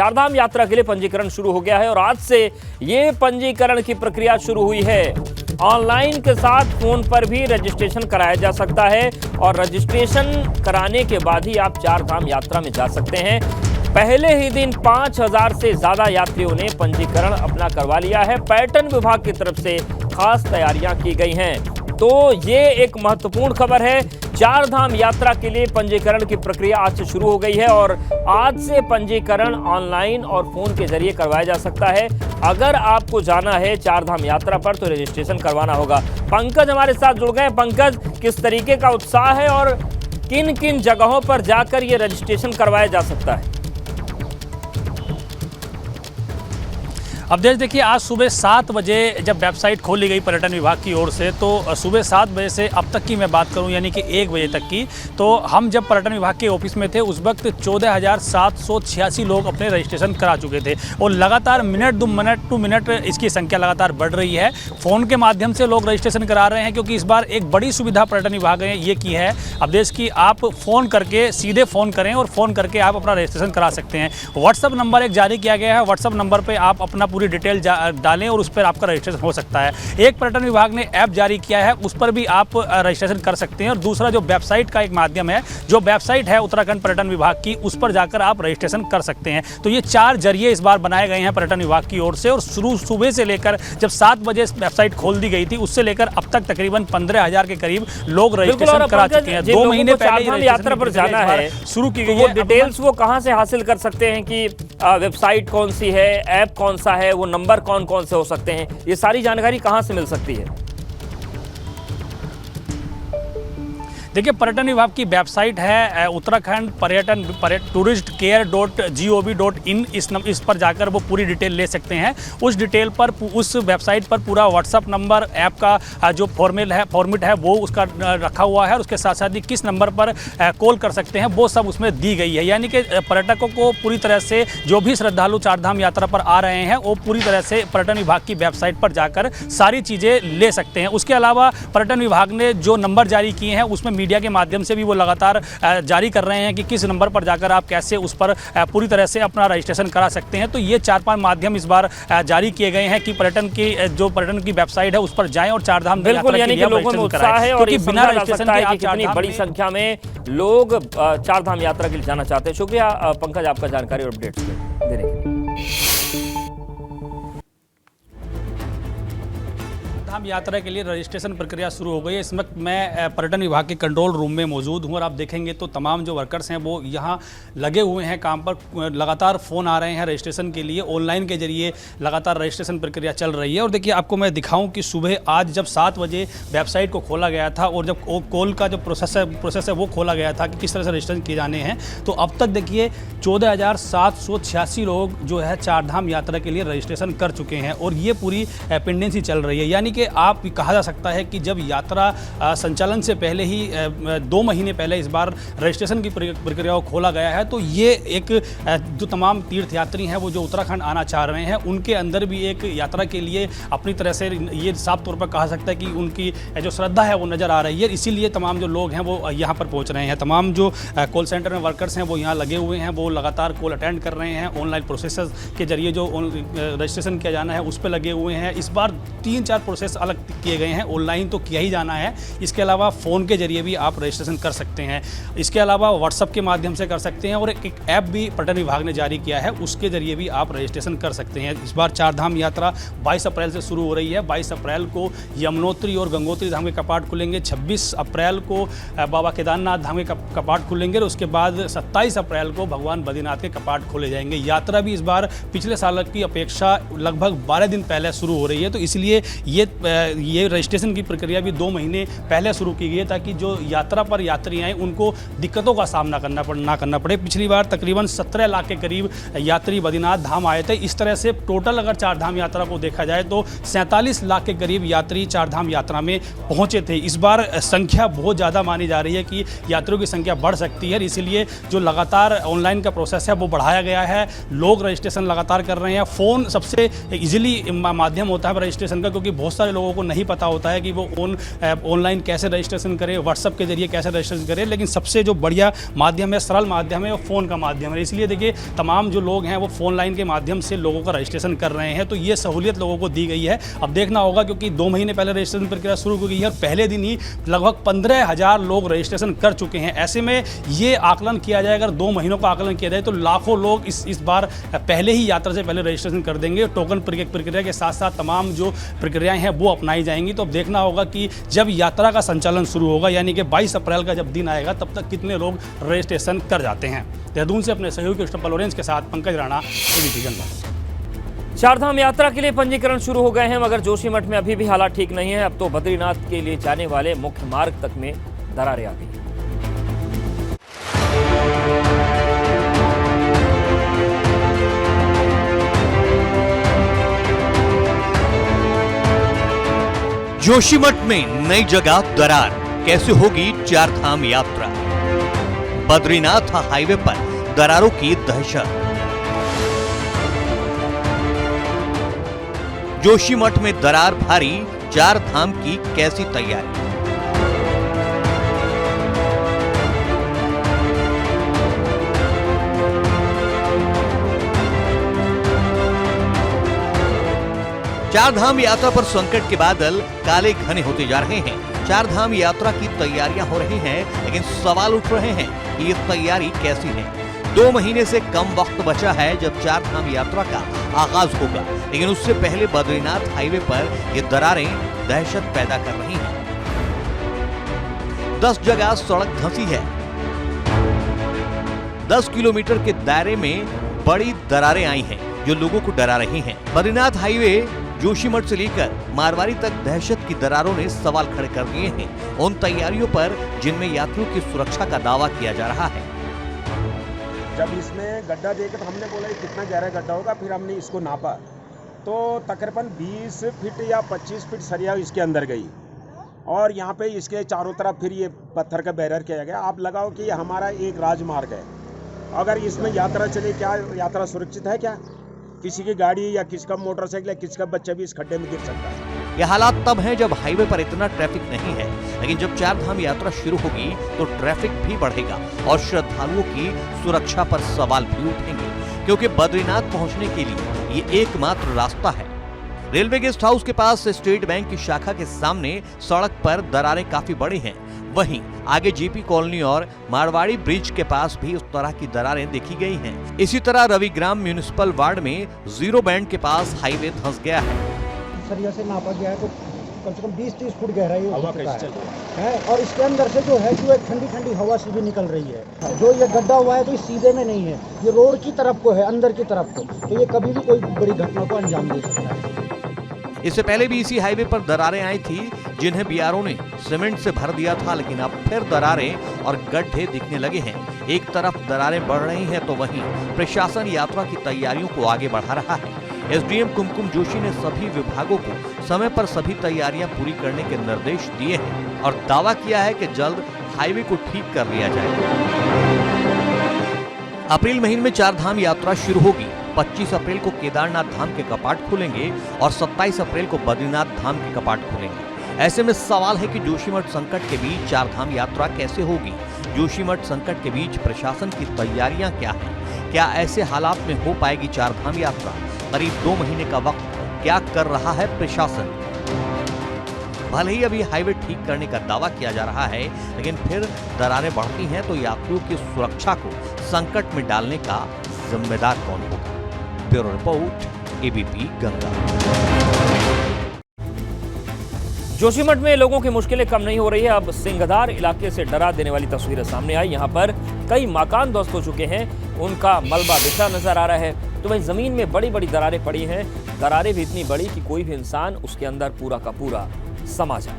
चारधाम यात्रा के लिए पंजीकरण शुरू हो गया है और आज से ये पंजीकरण की प्रक्रिया शुरू हुई है। ऑनलाइन के साथ फोन पर भी रजिस्ट्रेशन कराया जा सकता है और रजिस्ट्रेशन कराने के बाद ही आप चारधाम यात्रा में जा सकते हैं। पहले ही दिन 5000 से ज्यादा यात्रियों ने पंजीकरण अपना करवा लिया है। पर्यटन विभाग की तरफ से खास तैयारियां की गई हैं। तो ये एक महत्वपूर्ण खबर है। चारधाम यात्रा के लिए पंजीकरण की प्रक्रिया आज से शुरू हो गई है और आज से पंजीकरण ऑनलाइन और फोन के जरिए करवाया जा सकता है। अगर आपको जाना है चारधाम यात्रा पर तो रजिस्ट्रेशन करवाना होगा। पंकज हमारे साथ जुड़ गए। पंकज, किस तरीके का उत्साह है और किन किन जगहों पर जाकर ये रजिस्ट्रेशन करवाया जा सकता है? अब देखिए, आज सुबह 7 बजे जब वेबसाइट खोली गई पर्यटन विभाग की ओर से, तो सुबह 7 बजे से अब तक की मैं बात करूं यानी कि 1 बजे तक की, तो हम जब पर्यटन विभाग के ऑफिस में थे उस वक्त 14,786 लोग अपने रजिस्ट्रेशन करा चुके थे और लगातार मिनट टू मिनट इसकी संख्या लगातार बढ़ रही है। फ़ोन के माध्यम से लोग रजिस्ट्रेशन करा रहे हैं क्योंकि इस बार एक बड़ी सुविधा पर्यटन विभाग ने ये की है। अब देश की आप फ़ोन करके सीधे फ़ोन करें और फ़ोन करके आप अपना रजिस्ट्रेशन करा सकते हैं। व्हाट्सअप नंबर एक जारी किया गया है। व्हाट्सअप नंबर पर आप अपना पूरी डिटेल डालें और उस पर आपका रजिस्ट्रेशन हो सकता है। एक पर्यटन विभाग ने ऐप जारी किया है, उस पर भी आप रजिस्ट्रेशन कर सकते हैं और दूसरा जो वेबसाइट का एक माध्यम है, जो वेबसाइट है उत्तराखंड पर्यटन विभाग की, उस पर जाकर आप रजिस्ट्रेशन कर सकते हैं। तो ये 4 जरिए इस बार बनाए गए हैं पर्यटन विभाग की ओर से और शुरू सुबह से लेकर जब 7 बजे वेबसाइट खोल दी गई थी उससे लेकर अब तक तकरीबन 15,000 के करीब लोग रजिस्ट्रेशन करा चुके हैं। 2 महीने पहले यात्रा पर जाना है, शुरू की गई है। डिटेल्स वो कहां से हासिल कर सकते हैं कि वेबसाइट कौन सी है, ऐप कौन सा है, वो नंबर कौन कौन से हो सकते हैं, ये सारी जानकारी कहां से मिल सकती है? देखिए, पर्यटन विभाग की वेबसाइट है उत्तराखंड पर्यटन टूरिस्ट केयर.gov.in। इस पर जाकर वो पूरी डिटेल ले सकते हैं। उस डिटेल पर, उस वेबसाइट पर पूरा व्हाट्सअप नंबर, ऐप का जो फॉर्मेट है वो उसका रखा हुआ है और उसके साथ साथ ही किस नंबर पर कॉल कर सकते हैं वो सब उसमें दी गई है। यानी कि पर्यटकों को पूरी तरह से, जो भी श्रद्धालु चारधाम यात्रा पर आ रहे हैं, वो पूरी तरह से पर्यटन विभाग की वेबसाइट पर जाकर सारी चीज़ें ले सकते हैं। उसके अलावा पर्यटन विभाग ने जो नंबर जारी किए हैं उसमें मीडिया के माध्यम से भी वो लगातार जारी कर रहे हैं कि किस नंबर पर जाकर आप कैसे उस पर पूरी तरह से अपना रजिस्ट्रेशन करा सकते हैं। तो ये 4-5 माध्यम इस बार जारी किए गए हैं कि पर्यटन की वेबसाइट है उस पर जाएं और चारधाम यात्रा के लिए लोगों में उत्साह है और बिना रजिस्ट्रेशन के कितनी बड़ी संख्या में लोग चारधाम यात्रा के लिए जाना चाहते हैं। शुक्रिया पंकज, आपका जानकारी और अपडेट्स देने के लिए। चारधाम यात्रा के लिए रजिस्ट्रेशन प्रक्रिया शुरू हो गई है। इस वक्त मैं पर्यटन विभाग के कंट्रोल रूम में मौजूद हूं और आप देखेंगे तो तमाम जो वर्कर्स हैं वो यहां लगे हुए हैं काम पर। लगातार फ़ोन आ रहे हैं रजिस्ट्रेशन के लिए, ऑनलाइन के जरिए लगातार रजिस्ट्रेशन प्रक्रिया चल रही है। और देखिए, आपको मैं दिखाऊं कि सुबह आज जब 7 बजे वेबसाइट को खोला गया था और जब कॉल का जो प्रोसेस है वो खोला गया था कि किस तरह से रजिस्ट्रेशन किए जाने हैं, तो अब तक देखिए 14,786 लोग जो है चारधाम यात्रा के लिए रजिस्ट्रेशन कर चुके हैं और ये पूरी पेंडेंसी चल रही है। यानी कि आप कहा जा सकता है कि जब यात्रा संचालन से पहले ही 2 महीने पहले इस बार रजिस्ट्रेशन की प्रक्रिया को खोला गया है, तो ये एक जो तमाम तीर्थयात्री हैं वो जो उत्तराखंड आना चाह रहे हैं उनके अंदर भी एक यात्रा के लिए अपनी तरह से ये साफ तौर पर कहा सकता है कि उनकी जो श्रद्धा है वो नज़र आ रही है। इसीलिए तमाम जो लोग हैं वो यहाँ पर पहुँच रहे हैं। तमाम जो कॉल सेंटर में वर्कर्स हैं वो यहाँ लगे हुए हैं, वो लगातार कॉल अटेंड कर रहे हैं। ऑनलाइन प्रोसेस के जरिए जो रजिस्ट्रेशन किया जाना है उस पर लगे हुए हैं। इस बार 3-4 प्रोसेस अलग किए गए हैं। ऑनलाइन तो किया ही जाना है, इसके अलावा फ़ोन के जरिए भी आप रजिस्ट्रेशन कर सकते हैं। इसके अलावा व्हाट्सअप के माध्यम से कर सकते हैं और एक ऐप भी पर्यटन विभाग ने जारी किया है, उसके जरिए भी आप रजिस्ट्रेशन कर सकते हैं। इस बार चारधाम यात्रा 22 अप्रैल से शुरू हो रही है। 22 अप्रैल को यमुनोत्री और गंगोत्री धाम के कपाट खुलेंगे। 26 अप्रैल को बाबा केदारनाथ धाम के कपाट खुलेंगे और उसके बाद 27 अप्रैल को भगवान बद्रीनाथ के कपाट खोले जाएंगे। यात्रा भी इस बार पिछले साल की अपेक्षा लगभग 12 दिन पहले शुरू हो रही है, तो इसलिए ये रजिस्ट्रेशन की प्रक्रिया भी 2 महीने पहले शुरू की गई है ताकि जो यात्रा पर यात्री आए उनको दिक्कतों का सामना ना करना पड़े। पिछली बार तकरीबन 17 लाख के करीब यात्री बद्रीनाथ धाम आए थे। इस तरह से टोटल अगर चारधाम यात्रा को देखा जाए तो 47 लाख के करीब यात्री चारधाम यात्रा में पहुंचे थे। इस बार संख्या बहुत ज़्यादा मानी जा रही है कि यात्रियों की संख्या बढ़ सकती है, इसीलिए जो लगातार ऑनलाइन का प्रोसेस है वो बढ़ाया गया है। लोग रजिस्ट्रेशन लगातार कर रहे हैं। फ़ोन सबसे ईजिली माध्यम होता है रजिस्ट्रेशन रजिस्ट्रेशन का, क्योंकि बहुत सारे लोगों को नहीं पता होता है कि वो ऑनलाइन कैसे रजिस्ट्रेशन करें, व्हाट्सअप के जरिए कैसे रजिस्ट्रेशन करें। लेकिन सबसे जो बढ़िया माध्यम है, सरल माध्यम है, वो फ़ोन का माध्यम है। इसलिए देखिए तमाम जो लोग हैं वो फ़ोन लाइन के माध्यम से लोगों का रजिस्ट्रेशन कर रहे हैं, तो ये सहूलियत लोगों को दी गई है। अब देखना होगा, क्योंकि 2 महीने पहले रजिस्ट्रेशन प्रक्रिया शुरू हो गई है और पहले दिन ही लगभग 15,000 लोग रजिस्ट्रेशन कर चुके हैं। ऐसे में ये आकलन किया जाए, अगर 2 महीनों का आकलन किया जाए तो लाखों लोग इस बार पहले ही यात्रा से पहले रजिस्ट्रेशन कर देंगे। टोकन प्रक्रिया के साथ साथ तमाम जो प्रक्रियाएं हैं वो अपनाई जाएंगी। तो अब देखना होगा कि जब यात्रा का संचालन शुरू होगा, यानी कि 22 अप्रैल का जब दिन आएगा, तब तक कितने लोग रजिस्ट्रेशन कर जाते हैं। देहरादून से अपने सहयोगी क्रिस्टोफर लॉरेंस के साथ पंकज राणा, एबीपी गंगा। चारधाम यात्रा के लिए पंजीकरण शुरू हो गए हैं, मगर जोशीमठ में अभी भी हालात ठीक नहीं है। अब तो बद्रीनाथ के लिए जाने वाले मुख्य मार्ग तक में दरारें आ गई। जोशीमठ में नई जगह दरार, कैसे होगी चारधाम यात्रा? बद्रीनाथ हाईवे पर दरारों की दहशत। जोशीमठ में दरार भारी, चारधाम की कैसी तैयारी? चारधाम यात्रा पर संकट के बादल काले घने होते जा रहे हैं। चारधाम यात्रा की तैयारियां हो रही हैं, लेकिन सवाल उठ रहे हैं कि ये तैयारी कैसी है। 2 महीने से कम वक्त बचा है जब चारधाम यात्रा का आगाज होगा, लेकिन उससे पहले बद्रीनाथ हाईवे पर ये दरारें दहशत पैदा कर रही हैं। 10 जगह सड़क धंसी है। 10 किलोमीटर के दायरे में बड़ी दरारें आई हैं, जो लोगों को डरा रही हैं। बद्रीनाथ हाईवे जोशीमठ से लेकर मारवाड़ी तक दहशत की दरारों ने सवाल खड़े कर दिए हैं उन तैयारियों पर जिनमें यात्रियों की सुरक्षा का दावा किया जा रहा है। जब इसमें गड्ढा देखा तो हमने बोला कितना गहरा गड्ढा होगा, फिर हमने इसको नापा तो तकरीबन 20 फीट या 25 फीट सरिया इसके अंदर गई और यहाँ पे इसके चारों तरफ फिर ये पत्थर का बैरियर किया गया। आप लगाओ कि हमारा एक राजमार्ग है, अगर इसमें यात्रा चले, क्या यात्रा सुरक्षित है? क्या किसी की गाड़ी या किसी का मोटरसाइकिल या किसी का बच्चा भी इस खड्डे में गिर सकता है। ये हालात तब हैं जब हाईवे पर इतना ट्रैफिक नहीं है, लेकिन जब चारधाम यात्रा शुरू होगी तो ट्रैफिक भी बढ़ेगा और श्रद्धालुओं की सुरक्षा पर सवाल भी उठेंगे, क्योंकि बद्रीनाथ पहुंचने के लिए ये एकमात्र रास्ता है। रेलवे गेस्ट हाउस के पास स्टेट बैंक की शाखा के सामने सड़क पर दरारें काफी बड़ी हैं। वहीं आगे जीपी कॉलोनी और मारवाड़ी ब्रिज के पास भी उस तरह की दरारें देखी गई हैं। इसी तरह रविग्राम म्यूनिसिपल वार्ड में जीरो बैंड के पास हाईवे धंस गया है। सरिया से नापा गया है तो कम से कम 20-30 फुट गहराई है और इसके अंदर से जो है जो एक ठंडी ठंडी हवा सी भी निकल रही है। जो ये गड्ढा हुआ है तो ये सीधे में नहीं है, ये रोड की तरफ को है, अंदर की तरफ को, तो ये कभी भी कोई बड़ी घटना को अंजाम दे सकता है। इससे पहले भी इसी हाईवे पर दरारें आई थी, जिन्हें बीआरओ ने सीमेंट से भर दिया था, लेकिन अब फिर दरारें और गड्ढे दिखने लगे हैं। एक तरफ दरारें बढ़ रही हैं तो वहीं प्रशासन यात्रा की तैयारियों को आगे बढ़ा रहा है। एसडीएम कुमकुम जोशी ने सभी विभागों को समय पर सभी तैयारियां पूरी करने के निर्देश दिए हैं और दावा किया है कि जल्द हाईवे को ठीक कर लिया जाएगा। अप्रैल महीने में चारधाम यात्रा शुरू होगी। 25 अप्रैल को केदारनाथ धाम के कपाट खुलेंगे और 27 अप्रैल को बद्रीनाथ धाम के कपाट खुलेंगे। ऐसे में सवाल है कि जोशीमठ संकट के बीच चारधाम यात्रा कैसे होगी? जोशीमठ संकट के बीच प्रशासन की तैयारियां क्या हैं? क्या ऐसे हालात में हो पाएगी चारधाम यात्रा? करीब 2 महीने का वक्त क्या कर रहा है प्रशासन? भले ही अभी हाईवे ठीक करने का दावा किया जा रहा है, लेकिन फिर दरारें बढ़ती हैं तो यात्रियों की सुरक्षा को संकट में डालने का जिम्मेदार कौन होगा? Bureau report, ABP Ganga. Joshimath में लोगों की मुश्किलें कम नहीं हो रही है। अब सिंगधार इलाके से डरा देने वाली तस्वीरें सामने आई। यहाँ पर कई मकान ध्वस्त हो चुके हैं, उनका मलबा बिखरा नजर आ रहा है। तो वहीं जमीन में बड़ी बड़ी दरारें पड़ी हैं, दरारें भी इतनी बड़ी कि कोई भी इंसान उसके अंदर पूरा का पूरा समा जाए।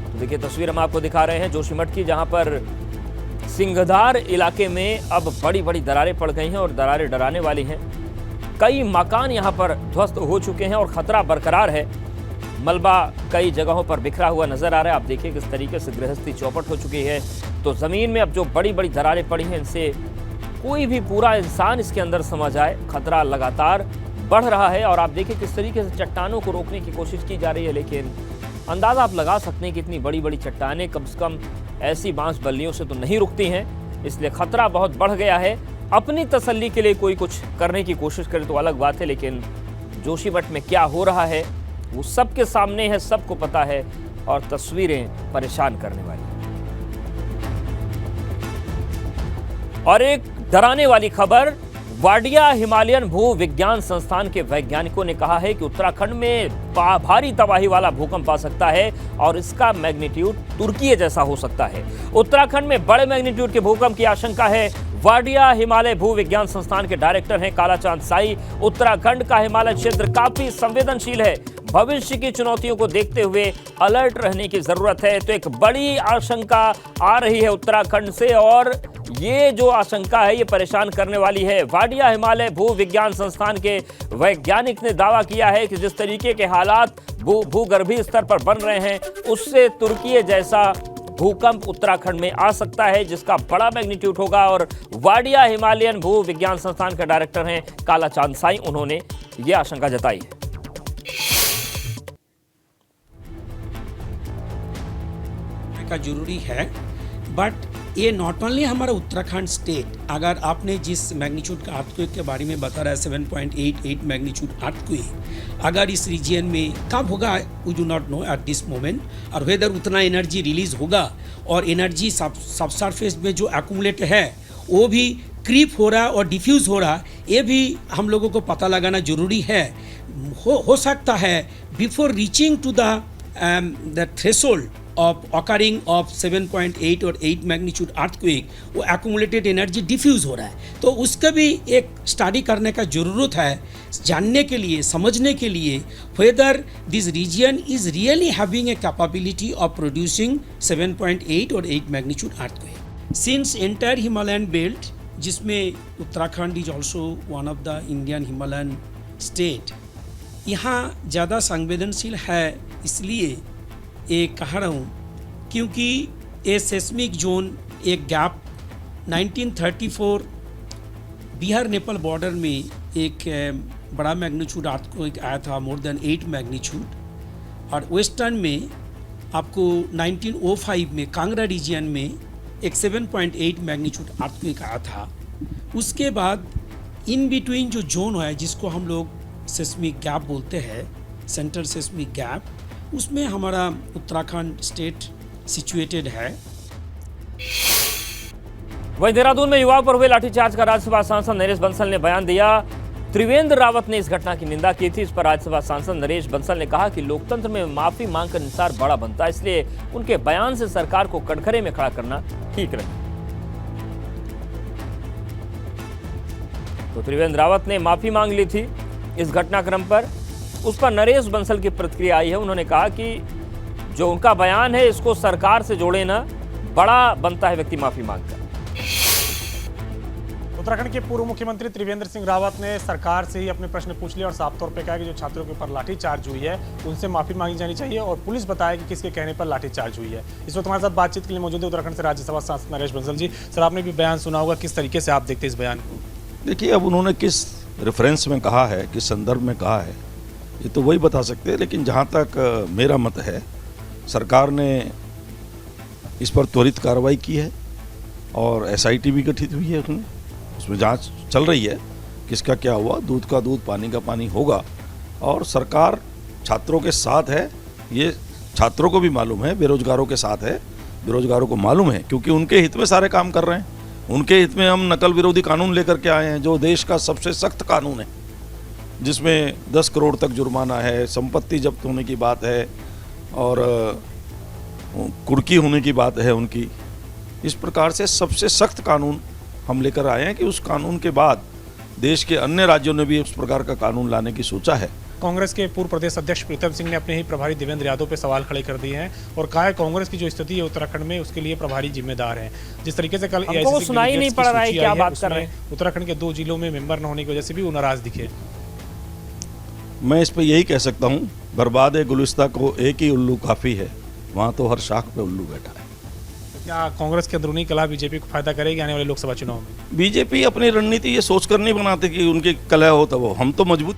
तो देखिए तस्वीर हम आपको दिखा रहे हैं जोशीमठ की, जहां पर सिंगधार इलाके में अब बड़ी बड़ी दरारें पड़ गई हैं और दरारें डराने वाली हैं। कई मकान यहां पर ध्वस्त हो चुके हैं और खतरा बरकरार है। मलबा कई जगहों पर बिखरा हुआ नजर आ रहा है। आप देखिए किस तरीके से गृहस्थी चौपट हो चुकी है। तो जमीन में अब जो बड़ी बड़ी दरारें पड़ी हैं, इनसे कोई भी पूरा इंसान इसके अंदर समा जाए, खतरा लगातार बढ़ रहा है और आप देखिए किस तरीके से चट्टानों को रोकने की कोशिश की जा रही है, लेकिन अंदाजा आप लगा सकते हैं कि इतनी बड़ी बड़ी चट्टानें कम से कम ऐसी बांस बल्लियों से तो नहीं रुकती हैं, इसलिए खतरा बहुत बढ़ गया है। अपनी तसल्ली के लिए कोई कुछ करने की कोशिश करे तो अलग बात है, लेकिन जोशीमठ में क्या हो रहा है वो सबके सामने है, सबको पता है और तस्वीरें परेशान करने वाली। और एक डराने वाली खबर, वाडिया हिमालयन भू विज्ञान संस्थान के वैज्ञानिकों ने कहा है कि उत्तराखंड में भारी तबाही वाला भूकंप आ सकता है और इसका मैग्नीट्यूड तुर्की जैसा हो सकता है। उत्तराखंड में बड़े मैग्नीट्यूड के भूकंप की आशंका है। वाडिया हिमालय भू विज्ञान संस्थान के डायरेक्टर हैं कालाचांद साई। उत्तराखंड का हिमालय क्षेत्र काफी संवेदनशील है, भविष्य की चुनौतियों को देखते हुए अलर्ट रहने की जरूरत है। तो एक बड़ी आशंका आ रही है उत्तराखंड से और ये जो आशंका है ये परेशान करने वाली है। वाडिया हिमालय भू विज्ञान संस्थान के वैज्ञानिक ने दावा किया है कि जिस तरीके के हालात भूगर्भीय स्तर पर बन रहे हैं उससे तुर्की जैसा भूकंप उत्तराखंड में आ सकता है, जिसका बड़ा मैग्नीट्यूड होगा। और वाडिया हिमालयन भू विज्ञान संस्थान के डायरेक्टर हैं कालाचांद साई, उन्होंने ये आशंका जताई है। का जरूरी है, बट ये नॉट ओनली हमारा उत्तराखंड स्टेट, अगर आपने जिस मैग्नीट्यूड का अर्थक्वेक के बारे में बता रहा है 7.88 मैग्नीट्यूड अर्थक्वेक, अगर इस रीजन में कब होगा we do not know at this moment, और वेदर उतना एनर्जी रिलीज होगा और एनर्जी सब सरफेस में जो एक्यूमुलेट है वो भी क्रीप हो रहा है और डिफ्यूज़ हो रहा है, ये भी हम लोगों को पता लगाना जरूरी है। हो सकता है before reaching to the threshold of occurring of 7.8 और 8 मैग्नीट्यूड अर्थक्वेक, वो एक्यूमुलेटेड एनर्जी डिफ्यूज़ हो रहा है, तो उसका भी एक स्टडी करने का ज़रूरत है, जानने के लिए, समझने के लिए whether this region is really having a capability of producing 7.8 और 8 magnitude earthquake. Since entire Himalayan belt, जिसमें Uttarakhand is also one of the Indian Himalayan state, यहाँ ज़्यादा संवेदनशील है, इसलिए ये कह रहा हूँ क्योंकि ये सेस्मिक जोन एक गैप 1934 बिहार नेपाल बॉर्डर में एक बड़ा मैग्नीट्यूड अर्थक्वेक आया था, मोर देन 8 मैग्नीट्यूड, और वेस्टर्न में आपको 1905 में कांगड़ा रीजन में एक 7.8 मैग्नीट्यूड अर्थक्वेक आया था। उसके बाद इन बिटवीन जो जोन है जिसको हम लोग सेस्मिक गैप बोलते हैं, सेंटर सेस्मिक गैप, उसमें हमारा उत्तराखंड स्टेट सिचुएटेड है। वहीं देहरादून में युवाओं पर हुए लाठीचार्ज का राज्यसभा सांसद नरेश बंसल ने बयान दिया। त्रिवेंद्र रावत ने इस घटना की निंदा की थी। इस पर राज्यसभा सांसद नरेश बंसल ने कहा कि लोकतंत्र में माफी मांगकर इंसार बड़ा बनता है, इसलिए उनके बयान से सरकार को कटघरे में खड़ा करना ठीक रहे। तो त्रिवेंद्र रावत ने माफी मांग ली थी इस घटनाक्रम पर, उस पर नरेश बंसल की प्रतिक्रिया आई है। उन्होंने कहा कि जो उनका बयान है इसको सरकार से जोड़े ना, बड़ा बनता है व्यक्ति माफी मांगकर। उत्तराखंड के पूर्व मुख्यमंत्री त्रिवेंद्र सिंह रावत ने सरकार से ही अपने प्रश्न पूछ लिए और साफ तौर पे कहा कि जो छात्रों के ऊपर लाठीचार्ज हुई है उनसे माफी मांगी जानी चाहिए और पुलिस बताया कि किसके कहने पर लाठीचार्ज हुई है। इस वक्त हमारे साथ बातचीत के लिए मौजूद है उत्तराखंड से राज्यसभा सांसद नरेश बंसल जी। सर, आपने भी बयान सुना होगा, किस तरीके से आप देखते हैं इस बयान को? देखिए, अब उन्होंने किस रेफरेंस में कहा है, किस संदर्भ में कहा है, ये तो वही बता सकते हैं। लेकिन जहाँ तक मेरा मत है, सरकार ने इस पर त्वरित कार्रवाई की है और SIT भी गठित हुई है, उसमें जांच चल रही है किसका क्या हुआ। दूध का दूध, पानी का पानी होगा और सरकार छात्रों के साथ है, ये छात्रों को भी मालूम है, बेरोजगारों के साथ है, बेरोजगारों को मालूम है, क्योंकि उनके हित में सारे काम कर रहे हैं। उनके हित में हम नकल विरोधी कानून लेकर के आए हैं, जो देश का सबसे सख्त कानून है, जिसमें 10 करोड़ तक जुर्माना है, संपत्ति जब्त होने की बात है और कुर्की होने की बात है उनकी। इस प्रकार से सबसे सख्त कानून हम लेकर आए हैं कि उस कानून के बाद देश के अन्य राज्यों ने भी उस प्रकार का कानून लाने की सोचा है। कांग्रेस के पूर्व प्रदेश अध्यक्ष प्रीतम सिंह ने अपने ही प्रभारी देवेंद्र यादव पे सवाल खड़े कर दिए हैं और कहा है कांग्रेस की जो स्थिति है उत्तराखंड में उसके लिए प्रभारी जिम्मेदार हैं। जिस तरीके से कल AICC सुनाई नहीं पड़ रहा है, क्या बात कर रहे हैं? उत्तराखंड के 2 जिलों में मेंबर न होने की वजह से भी वो नाराज दिखे। मैं इस पर यही कह सकता हूँ, बर्बाद गुलिस्ता को एक ही उल्लू काफ़ी है, वहाँ तो हर शाख पे उल्लू बैठा है। क्या कांग्रेस के अंदरूनी कलह बीजेपी को फायदा करेगी आने वाले लोकसभा चुनाव में? बीजेपी अपनी रणनीति ये सोचकर नहीं बनाते कि उनकी कलह हो तब हो, हम तो मजबूत।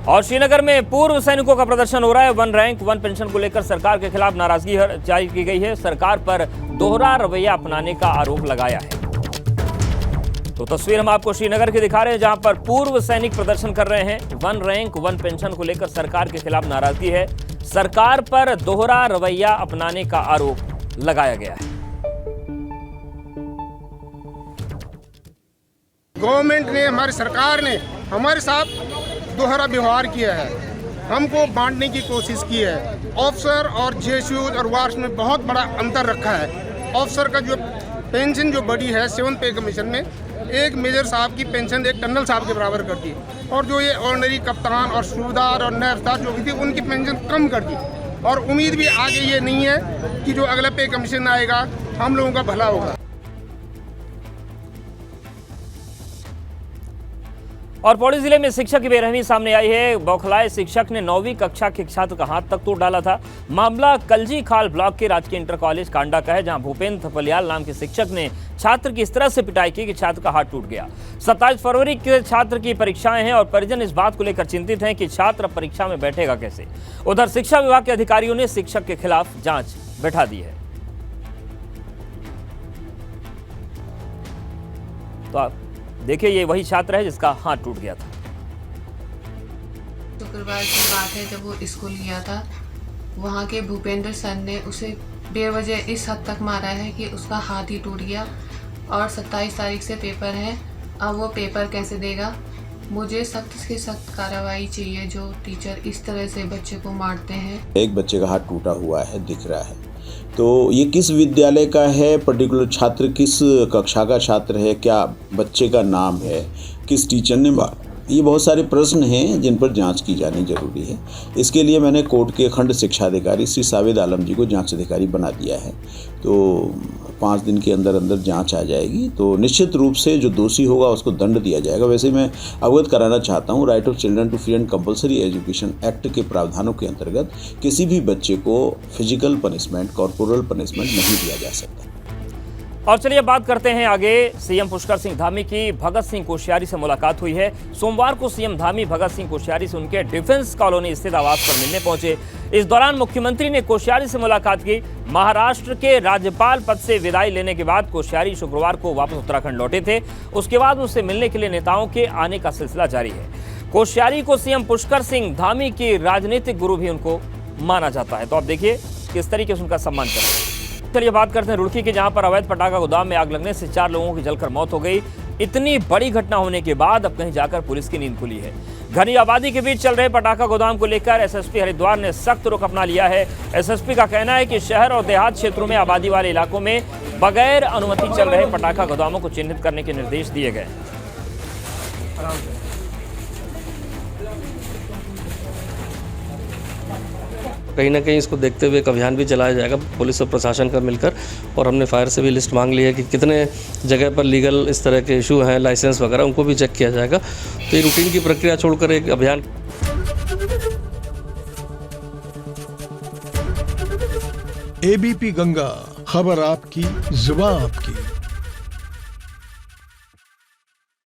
और श्रीनगर में पूर्व सैनिकों का प्रदर्शन हो रहा है। वन रैंक वन पेंशन को लेकर सरकार के खिलाफ नाराजगी जाहिर की गई है। सरकार पर दोहरा रवैया अपनाने का आरोप लगाया है। तो तस्वीर हम आपको श्रीनगर की दिखा रहे हैं, जहां पर पूर्व सैनिक प्रदर्शन कर रहे हैं। वन रैंक वन पेंशन को लेकर सरकार के खिलाफ नाराजगी है। सरकार पर दोहरा रवैया अपनाने का आरोप लगाया गया है। गवर्नमेंट ने, हमारी सरकार ने हमारे साथ दोहरा व्यवहार किया है, हमको बांटने की कोशिश की है। ऑफिसर और जेएसयूज और वार्स में बहुत बड़ा अंतर रखा है। ऑफिसर का जो पेंशन जो बढ़ी है 7th पे कमीशन में, एक मेजर साहब की पेंशन एक कर्नल साहब के बराबर कर दी, और जो ये ऑर्डिनरी कप्तान और सूबेदार और नायबदार जो भी थी उनकी पेंशन कम कर दी। और उम्मीद भी आगे ये नहीं है कि जो अगला पे कमीशन आएगा हम लोगों का भला होगा। और पौड़ी जिले में शिक्षक की बेरहमी सामने आई है। बौखलाए शिक्षक ने 9वीं कक्षा के छात्र का हाथ तक तोड़ डाला था। मामला कलजी खाल ब्लॉक के राजकीय इंटर कॉलेज कांडा का है, जहां भूपेंद्र थपलियाल नाम के शिक्षक ने छात्र की इस तरह से पिटाई की कि छात्र का हाथ टूट गया। 27 फरवरी के छात्र की परीक्षाएं हैं और परिजन इस बात को लेकर चिंतित हैं कि छात्र परीक्षा में बैठेगा कैसे। उधर शिक्षा विभाग के अधिकारियों ने शिक्षक के खिलाफ जांच बैठा दी है। तो आप देखिए, ये वही छात्र है जिसका हाथ टूट गया था। शुक्रवार की बात है, जब वो स्कूल गया था, वहाँ के भूपेंद्र सर ने उसे बेवजह इस हद तक मारा है कि उसका हाथ ही टूट गया। और 27 तारीख से पेपर है, अब वो पेपर कैसे देगा। मुझे सख्त से सख्त कार्रवाई चाहिए। जो टीचर इस तरह से बच्चे को मारते हैं। एक बच्चे का हाथ टूटा हुआ है, दिख रहा है। तो ये किस विद्यालय का है, पर्टिकुलर छात्र किस कक्षा का छात्र है, क्या बच्चे का नाम है, किस टीचर ने मारा, ये बहुत सारे प्रश्न हैं जिन पर जांच की जानी जरूरी है। इसके लिए मैंने कोर्ट के खंड शिक्षा अधिकारी श्री सावेद आलम जी को जांच अधिकारी बना दिया है। तो 5 दिन के अंदर अंदर जांच आ जाएगी, तो निश्चित रूप से जो दोषी होगा उसको दंड दिया जाएगा। वैसे मैं अवगत कराना चाहता हूँ, right of children to free and compulsory education act के प्रावधानों के अंतर्गत किसी भी बच्चे को फिजिकल पनिशमेंट, कॉर्पोरल पनिशमेंट नहीं दिया जा सकता। और चलिए बात करते हैं आगे। सीएम पुष्कर सिंह धामी की भगत सिंह कोश्यारी से मुलाकात हुई है। सोमवार को सीएम धामी भगत सिंह कोश्यारी से उनके डिफेंस कॉलोनी स्थित आवास पर मिलने पहुंचे। इस दौरान मुख्यमंत्री ने कोश्यारी से मुलाकात की। महाराष्ट्र के राज्यपाल पद से विदाई लेने के बाद कोश्यारी शुक्रवार को वापस उत्तराखंड लौटे थे। उसके बाद उससे मिलने के लिए नेताओं के आने का सिलसिला जारी है। कोश्यारी को सीएम पुष्कर सिंह धामी की राजनीतिक गुरु भी उनको माना जाता है। तो आप देखिए किस तरीके से उनका सम्मान कर रहे हैं। चलिए बात करते हैं रुड़की की, जहां पर अवैध पटाखा गोदाम में आग लगने से 4 लोगों की जलकर मौत हो गई। इतनी बड़ी घटना होने के बाद अब कहीं जाकर पुलिस की नींद खुली है। घनी आबादी के बीच चल रहे पटाखा गोदाम को लेकर एसएसपी हरिद्वार ने सख्त रुख अपना लिया है। एसएसपी का कहना है कि शहर और देहात क्षेत्रों में आबादी वाले इलाकों में बगैर अनुमति चल रहे पटाखा गोदामों को चिन्हित करने के निर्देश दिए गए। कहीं ना कहीं इसको देखते हुए एक अभियान भी चलाया जाएगा पुलिस और प्रशासन का मिलकर। और हमने फायर से भी लिस्ट मांग ली है कि कितने जगह पर लीगल इस तरह के इशू हैं, लाइसेंस वगैरह, उनको भी चेक किया जाएगा। तो ये रूटीन की प्रक्रिया छोड़कर एक अभियान। एबीपी गंगा, खबर आपकी, जुबान आपकी।